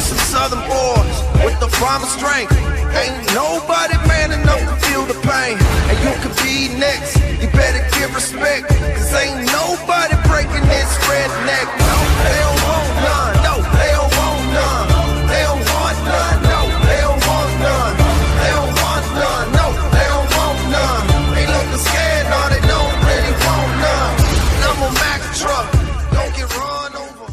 some southern boys with the promised strength. Ain't nobody man enough to feel the pain. And you could be next, you better give respect. Cause ain't nobody breaking this redneck. No, they don't want none. No, they don't want none. They don't want none. No, they don't want none. They don't want none. No, they don't want none. They looking scared, no, they don't really want none. And I'm a Mack truck, don't get run over.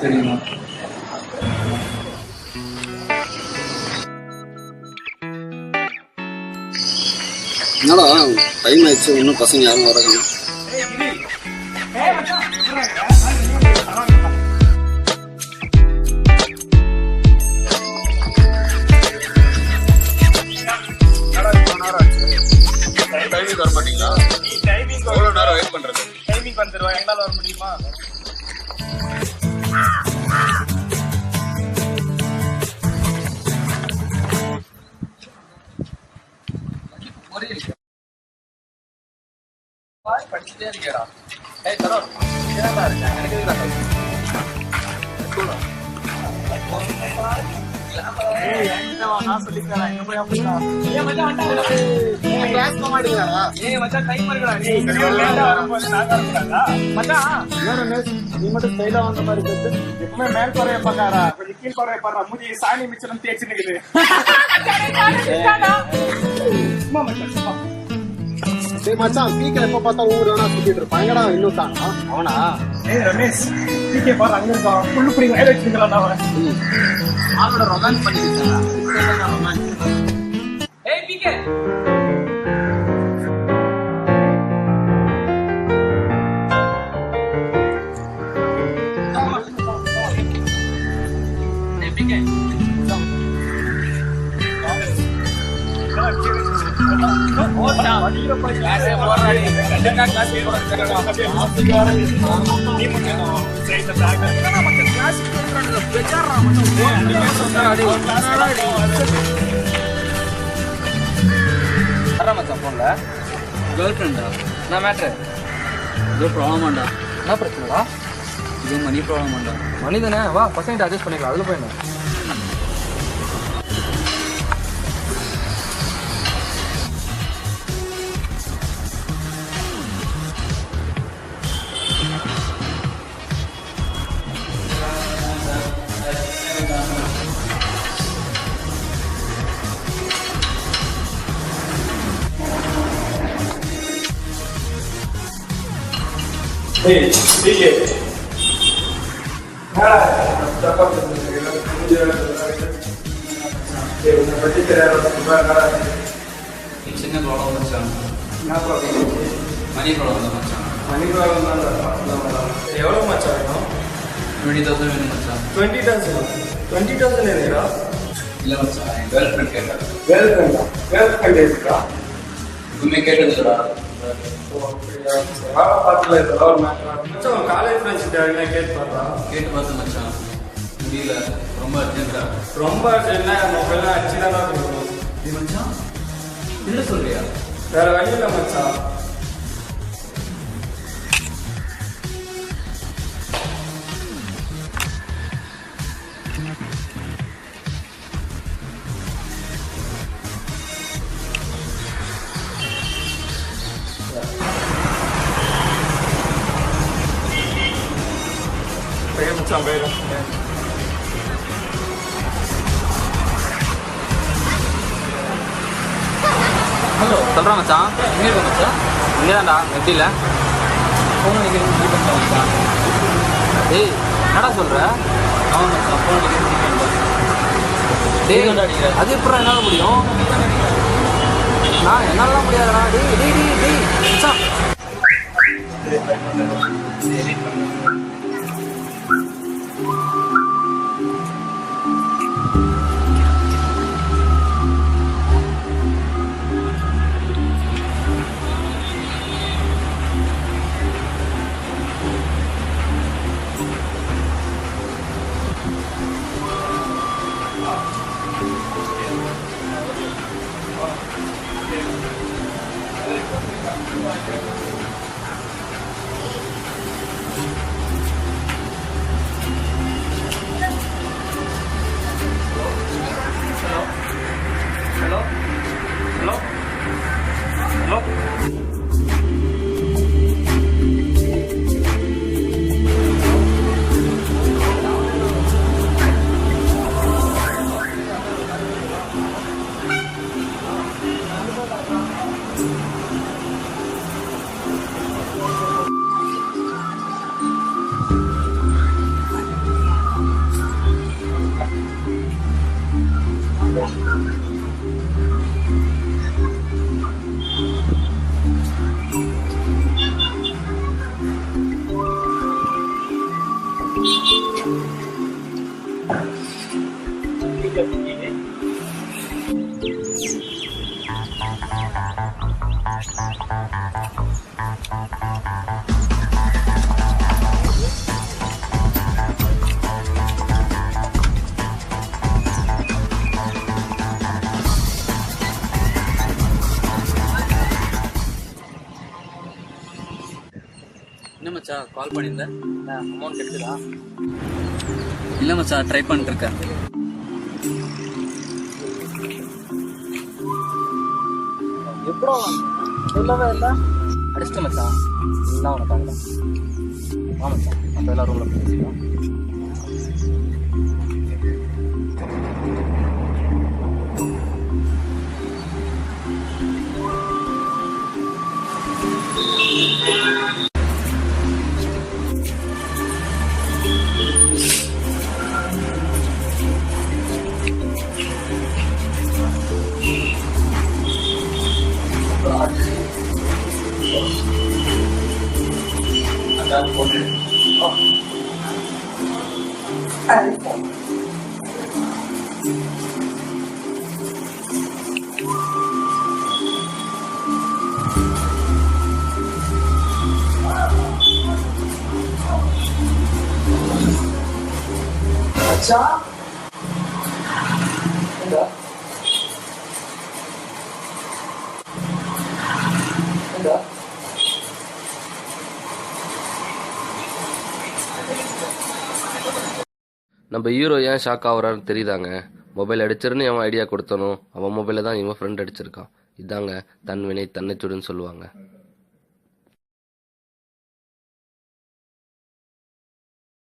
தெரியுமா என்னடா time ஆயிடுச்சு, இன்னும் பசங்க யாரும் வரணும். Timing வர மாட்டீங்களா? எவ்வளோ நேரம் வெயிட் பண்றது? டைமிங் வந்துடுவா, எங்களால் வர முடியுமா? படிச்சுட்டே இருக்கேடா. தரோ என்னடா இருக்கா? எனக்கு சாணி மிச்சம் தேய்ச்சி நிக்குது. மச்சான் பீக்கர் எப்ப பார்த்தா ஊர் வேணா சுத்திட்டு இருப்பான். எங்கடா இன்னும் தான் அவனா? ரமேஷ் பீக்கே பாரு, அங்க இருக்கான். புல்லு பிடி வேலை வச்சுக்கலாம். அவன் ஆளோட ரொமான்ஸ் பண்ணிக்கிட்டா. ஏய் பீக்கே பீக்கே ஓட்டா வடிர போய் கிளாஸே போறாடி. ரெண்டா கிளாஸ் போறாங்க. நீ மட்டும் சைடுல பேக் பண்ணா மத்த கிளாஸ் போறாங்க. பெஜாரா மட்டும் போறாடி. வரமா மச்சான் போன்ல கேர்ள் ஃப்ரெண்டா? நான் மேட்டர் இது ப்ராப்ளம் ஆண்டா. என்ன பிரச்சனைடா? இது மணி ப்ராப்ளம் ஆண்டா. மணி தானே, வா பசங்க அட்ஜஸ்ட் பண்ணிக்கலாம். அதுல போய் என்ன சின்ன ப்ராப்ளம் வச்சான். மணி ப்ராப்ளம் தான் மச்சான். மணி ப்ராப்ளம் தான். எவ்வளோ மச்சா வேணும்? 20,000 வேணும் மச்சான். 20,000 எதுடா? இல்லை மச்சான், என் கேர்ள் ஃப்ரெண்ட் கேட்டேன். கேர்ள் ஃப்ரெண்ட் இருக்கா? இதுவுமே கேட்டதுடா. காலேஜ் ஃப்ரெண்ட்ஸ் கேட்டு பார்த்தா? கேட்டு பார்த்தேன் மச்சான், முடியல. ரொம்ப அர்ஜென்ட்டா. ரொம்ப அர்ஜென்ட்னா மொபைல்லாம் அடிச்சு தான் கொடுக்கணும். இது மச்சான் இல்லை சொல்றியா? வேற வழி இல்லை மச்சான். மச்சான் போயிடும். ஹலோ சொல்கிறேன் மச்சான். எங்கே இருக்க மச்சான்? இங்கே தான்டா எப்படில ஃபோன் அடிக்கிறது மச்சான். டேய் என்னடா சொல்கிற? அவன் மச்சான் ஃபோன் அடிக்கிறது. டேய் அது எப்படா என்னால் முடியும்? நான் என்னாலாம் முடியாதுடா. டேய் டேய் டேய் டேய் மச்சான். என்ன மச்சான் கால் பண்ணியிருந்தேன் அமௌண்ட் கிடைச்சதா? இல்லை மச்சான் ட்ரை பண்ணிட்டுருக்கேன். எப்படா சொல்லவே இல்லை? அடிச்சிட்டு மச்சான் எல்லாம் உனக்காக தான். வா மச்சான் நம்ம எல்லாம் ரூமில் பேசிக்கலாம். நம்ம ஹீரோ ஏன் ஷாக் ஆகுறான்னு தெரியுதாங்க. மொபைல் அடிச்சிருன்னு அவன் ஐடியா கொடுத்தனும் அவன் மொபைலில் தான் இவன் ஃப்ரெண்ட் அடிச்சிருக்கான். இதாங்க தன் வினை தன்னை சுடுன்னு சொல்லுவாங்க.